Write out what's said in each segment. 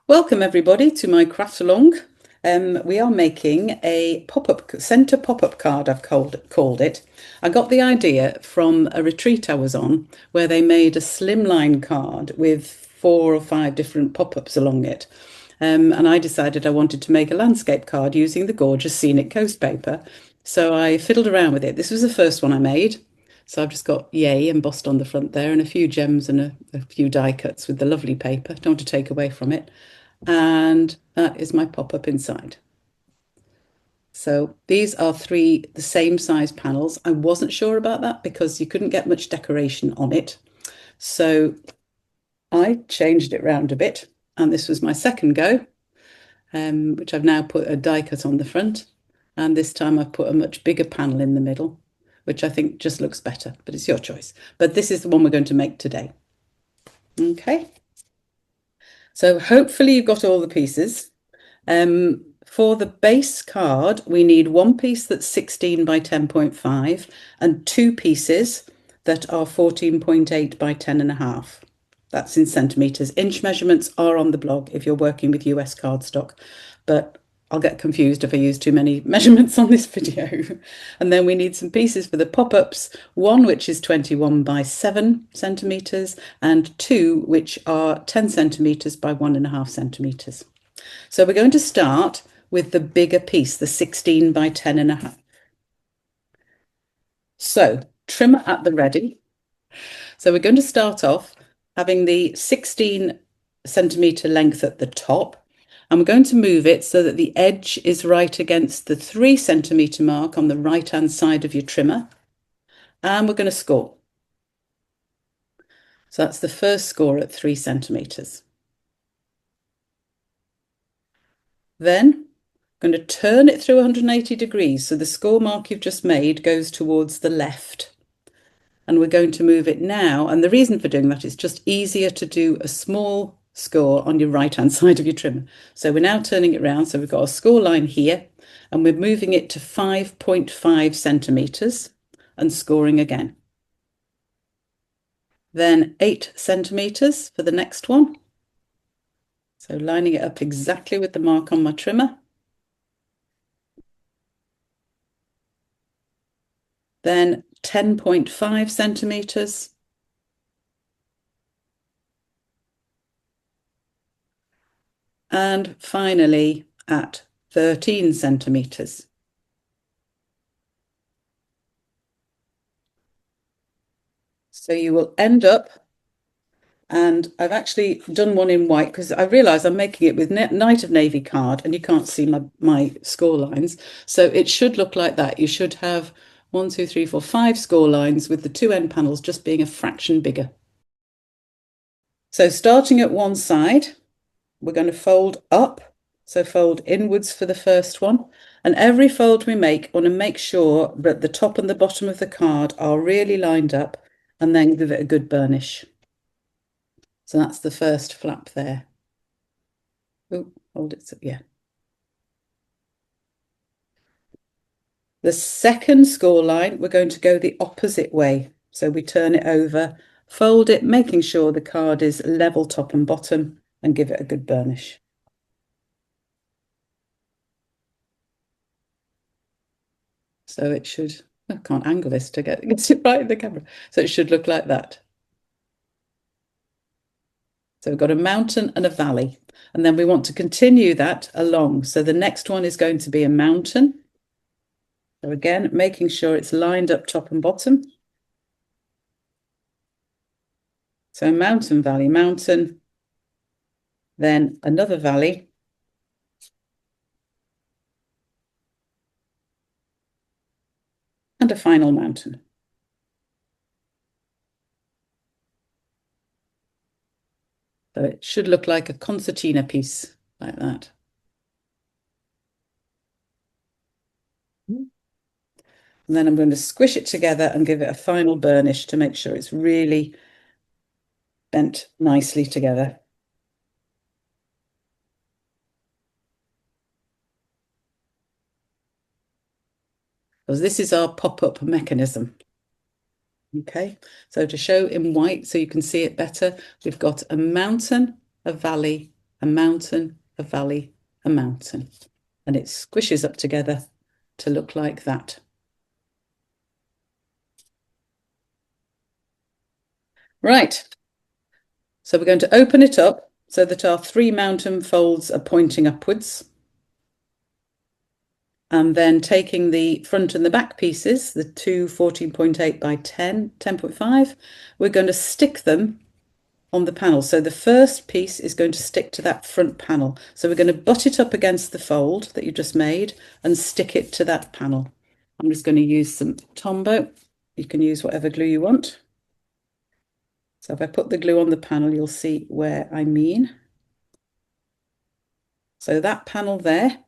Welcome everybody to my Craftalong. We are making a centre pop-up card, I've called it. I got the idea from a retreat I was on where they made a slimline card with 4 or 5 different pop-ups along it. And I decided I wanted to make a landscape card using the gorgeous Scenic Coast paper. So I fiddled around with it. This was the first one I made. So I've just got yay embossed on the front there and a few gems and a few die cuts with the lovely paper. Don't want to take away from it. And that is my pop-up inside. So these are 3 the same size panels. I wasn't sure about that because you couldn't get much decoration on it. So I changed it round a bit, and this was my second go, which I've now put a die cut on the front. And this time I've put a much bigger panel in the middle, which I think just looks better, but it's your choice. But this is the one we're going to make today. Okay. So hopefully you've got all the pieces. For the base card, we need one piece that's 16 by 10.5 and 2 pieces that are 14.8 by 10.5. That's in centimetres. Inch measurements are on the blog if you're working with US cardstock, but I'll get confused if I use too many measurements on this video. And then we need some pieces for the pop-ups, one which is 21 by 7 centimetres and 2 which are 10 centimetres by 1.5 centimetres. So we're going to start with the bigger piece, the 16 by 10.5. So trimmer at the ready. So we're going to start off having the 16 centimetre length at the top. And we're going to move it so that the edge is right against the 3 centimetre mark on the right-hand side of your trimmer. And we're going to score. So that's the first score at 3 centimetres. Then I'm going to turn it through 180 degrees. So the score mark you've just made goes towards the left. And we're going to move it now. And the reason for doing that is just easier to do a small score on your right-hand side of your trimmer. So we're now turning it round. So we've got a score line here and we're moving it to 5.5 centimetres and scoring again. Then 8 centimetres for the next one. So lining it up exactly with the mark on my trimmer. Then 10.5 centimetres. And finally at 13 centimetres. So you will end up, and I've actually done one in white because I realise I'm making it with Night of Navy card and you can't see my score lines. So it should look like that. You should have 1, 2, 3, 4, 5 score lines with the 2 end panels just being a fraction bigger. So starting at one side, we're going to fold up. So fold inwards for the first one. And every fold we make, I want to make sure that the top and the bottom of the card are really lined up and then give it a good burnish. So that's the first flap there. Oh, hold it, yeah. The second score line, we're going to go the opposite way. So we turn it over, fold it, making sure the card is level top and bottom and give it a good burnish. So it should, I can't angle this to get it right in the camera. So it should look like that. So we've got a mountain and a valley. And then we want to continue that along. So the next one is going to be a mountain. So again, making sure it's lined up top and bottom. So mountain, valley, mountain. Then another valley. And a final mountain. So it should look like a concertina piece, like that. And then I'm going to squish it together and give it a final burnish to make sure it's really bent nicely together. Because this is our pop-up mechanism. Okay, so to show in white so you can see it better, we've got a mountain, a valley, a mountain, a valley, a mountain. And it squishes up together to look like that. Right, so we're going to open it up so that our three mountain folds are pointing upwards. And then taking the front and the back pieces, the two 14.8 by 10, 10.5, we're going to stick them on the panel. So the first piece is going to stick to that front panel. So we're going to butt it up against the fold that you just made and stick it to that panel. I'm just going to use some Tombow. You can use whatever glue you want. So if I put the glue on the panel, you'll see where I mean. So that panel there,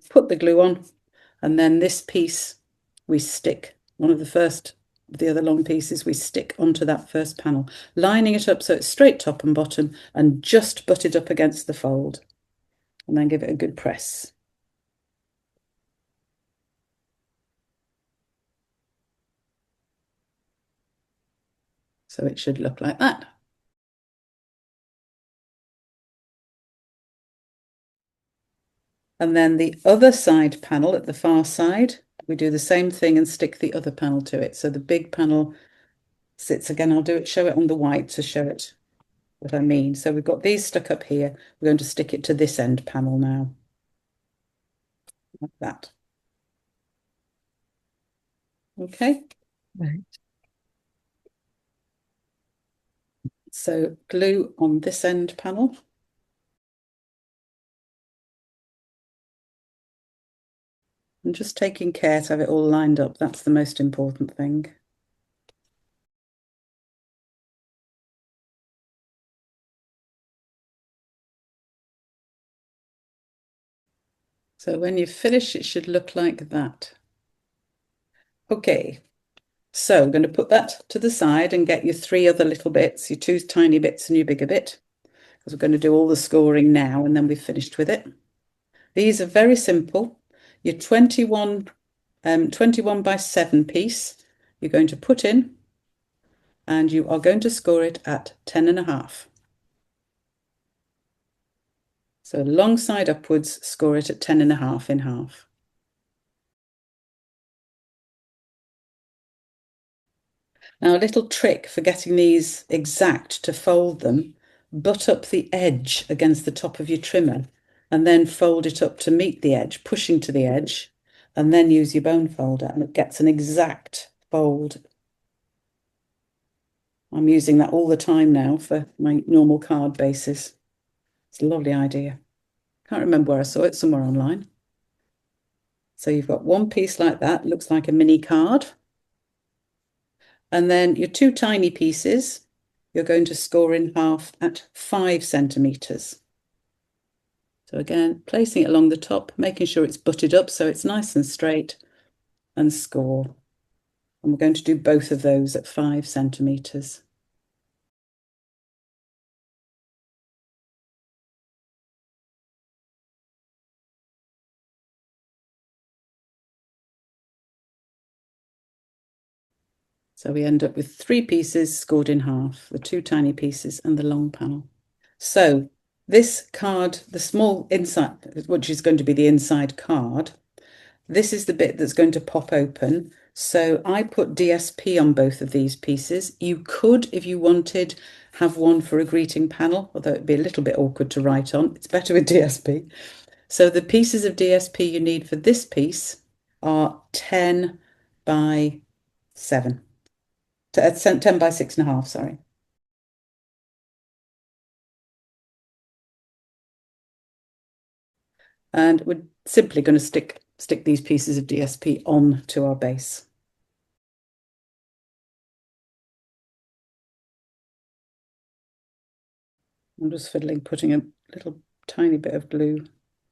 put the glue on, and then this piece we stick, one of the first, the other long pieces we stick onto that first panel, lining it up so it's straight top and bottom and just butt it up against the fold, and then give it a good press. So it should look like that. And then the other side panel at the far side, we do the same thing and stick the other panel to it. So the big panel sits again. I'll show it on the white to show it what I mean. So we've got these stuck up here. We're going to stick it to this end panel now, like that. Okay. Right. So glue on this end panel. And just taking care to have it all lined up. That's the most important thing. So when you finish, it should look like that. Okay, so I'm going to put that to the side and get your three other little bits, your two tiny bits and your bigger bit, because we're going to do all the scoring now and then we've finished with it. These are very simple. Your 21 by 7 piece, you're going to put in and you are going to score it at 10.5. So long side upwards, score it at 10.5 in half. Now, a little trick for getting these exact to fold them, butt up the edge against the top of your trimmer and then fold it up to meet the edge, pushing to the edge, and then use your bone folder and it gets an exact fold. I'm using that all the time now for my normal card bases. It's a lovely idea. Can't remember where I saw it, somewhere online. So you've got one piece like that, looks like a mini card. And then your two tiny pieces, you're going to score in half at 5 centimetres. So again, placing it along the top, making sure it's butted up so it's nice and straight, and score. And we're going to do both of those at 5 centimetres. So we end up with 3 pieces scored in half, the 2 tiny pieces and the long panel. So this card, the small inside, which is going to be the inside card, this is the bit that's going to pop open. So I put DSP on both of these pieces. You could, if you wanted, have one for a greeting panel, although it'd be a little bit awkward to write on. It's better with DSP. So the pieces of DSP you need for this piece are 10 by 7. 10 by 6.5, sorry. And we're simply going to stick these pieces of DSP on to our base. I'm just fiddling, putting a little tiny bit of glue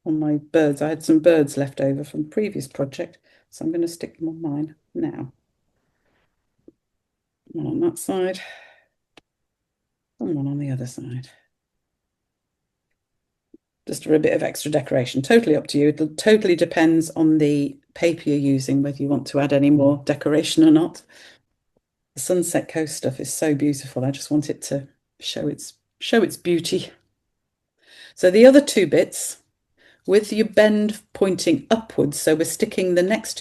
on my birds. I had some birds left over from previous project, so I'm going to stick them on mine now. One on that side, and one on the other side. Just for a bit of extra decoration. Totally up to you. It totally depends on the paper you're using, whether you want to add any more decoration or not. The Sunset Coast stuff is so beautiful. I just want it to show its beauty. So the other two bits, with your bend pointing upwards, so we're sticking the next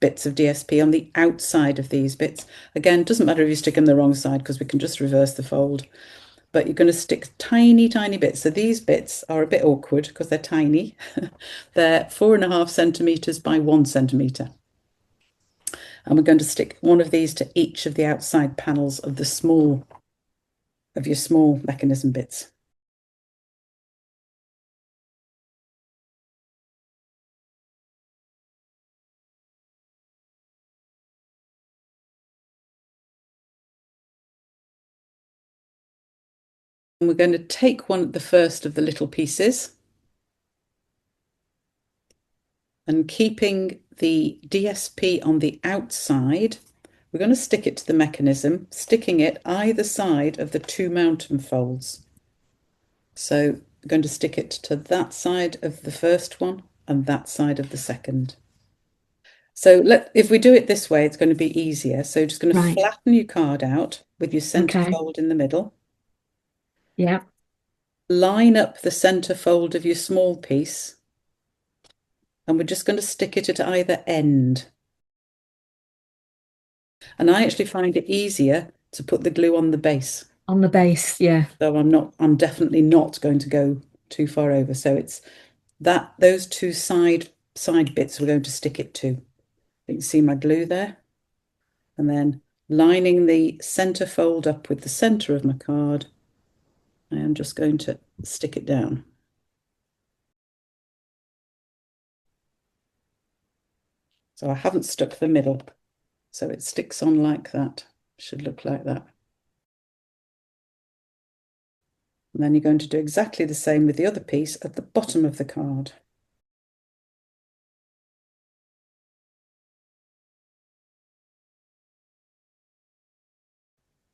bits of DSP on the outside of these bits. Again, it doesn't matter if you stick them the wrong side because we can just reverse the fold. But you're going to stick tiny, tiny bits. So these bits are a bit awkward because they're tiny. They're 4.5 centimetres by 1 centimetre. And we're going to stick one of these to each of the outside panels of your small mechanism bits. And we're going to take the first of the little pieces, and keeping the DSP on the outside, we're going to stick it to the mechanism, sticking it either side of the two mountain folds. So we're going to stick it to that side of the first one and that side of the second. So if we do it this way, it's going to be easier. So just going to flatten your card out with your center fold in the middle. Yeah. Line up the center fold of your small piece, and we're just going to stick it at either end. And I actually find it easier to put the glue on the base. On the base, yeah. So I'm definitely not going to go too far over. So it's those two side bits we're going to stick it to. You can see my glue there. And then lining the center fold up with the center of my card, I am just going to stick it down. So I haven't stuck the middle. So it sticks on like that. Should look like that. And then you're going to do exactly the same with the other piece at the bottom of the card.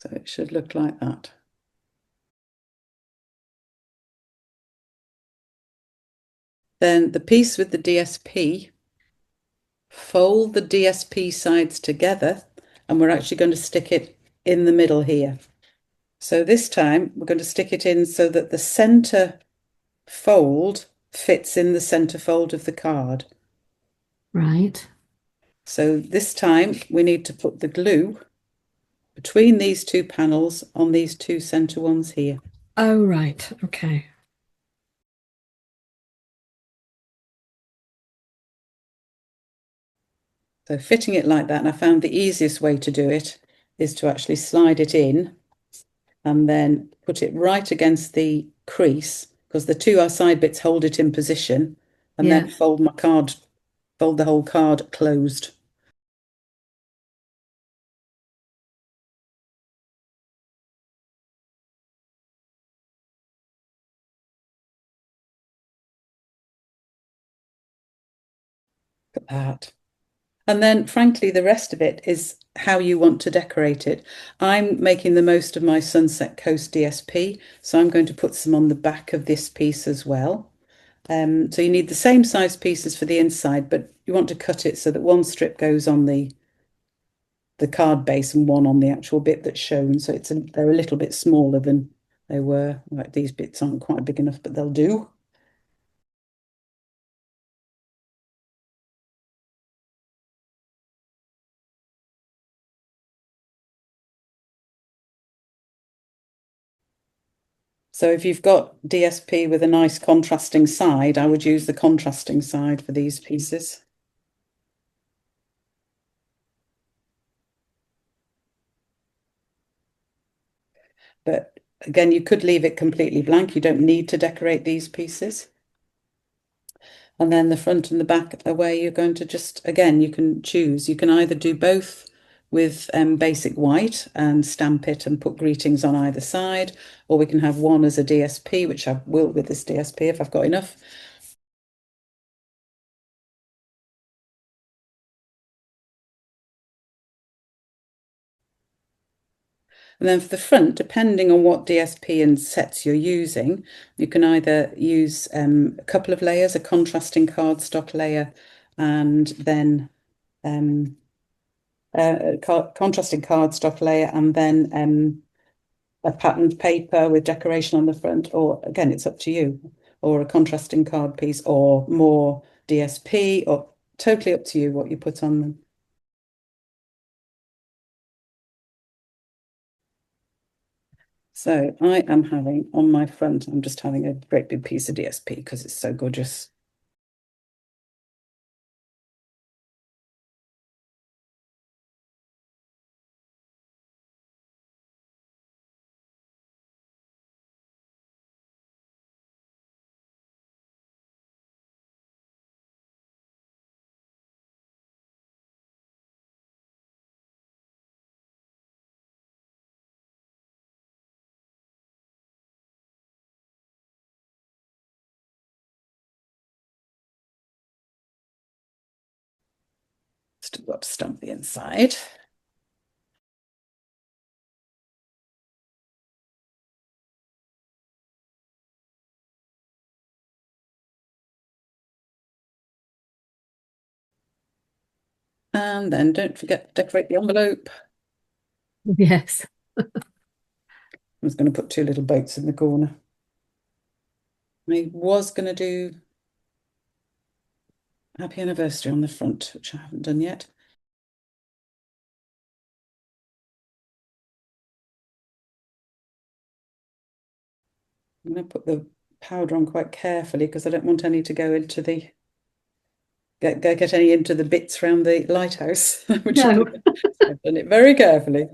So it should look like that. Then the piece with the DSP, fold the DSP sides together, and we're actually going to stick it in the middle here. So this time we're going to stick it in so that the center fold fits in the center fold of the card. Right. So this time we need to put the glue between these two panels on these two center ones here. Oh, right. Okay. So fitting it like that, and I found the easiest way to do it is to actually slide it in and then put it right against the crease, because the two side bits hold it in position, and then fold the whole card closed. Look at that. And then, frankly, the rest of it is how you want to decorate it. I'm making the most of my Sunset Coast DSP, so I'm going to put some on the back of this piece as well. So you need the same size pieces for the inside, but you want to cut it so that one strip goes on the card base and one on the actual bit that's shown. So they're a little bit smaller than they were. Like these bits aren't quite big enough, but they'll do. So if you've got DSP with a nice contrasting side, I would use the contrasting side for these pieces. But again, you could leave it completely blank. You don't need to decorate these pieces. And then the front and the back are where you're going to again, you can choose. You can either do both with basic white and stamp it and put greetings on either side, or we can have one as a DSP, which I will with this DSP if I've got enough. And then for the front, depending on what DSP and sets you're using, you can either use a couple of layers, a contrasting cardstock layer, and then contrasting cardstock layer, and then a patterned paper with decoration on the front, or again, it's up to you, or a contrasting card piece, or more DSP, or totally up to you what you put on them. So I am having on my front, I'm just having a great big piece of DSP because it's so gorgeous. Still got to stamp the inside. And then don't forget to decorate the envelope. Yes. I was going to put two little boats in the corner. I was going to do happy anniversary on the front, which I haven't done yet. I'm going to put the powder on quite carefully because I don't want any to go into the get any into the bits around the lighthouse, which No. I've done it very carefully.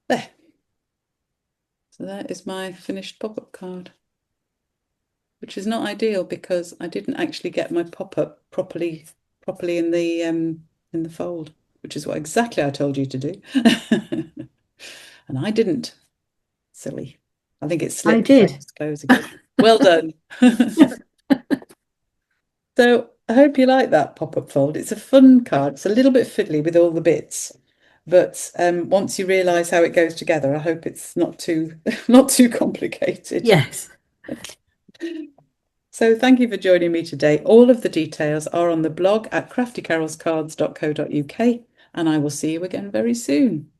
There. So that is my finished pop-up card, which is not ideal because I didn't actually get my pop-up properly in the fold, which is what exactly I told you to do. And I didn't. Silly. I think it I slipped. I did. just close again. Well done. So I hope you like that pop-up fold. It's a fun card. It's a little bit fiddly with all the bits, but once you realise how it goes together, I hope it's not too not too complicated. Yes. So thank you for joining me today. All of the details are on the blog at craftycarolscards.co.uk, and I will see you again very soon.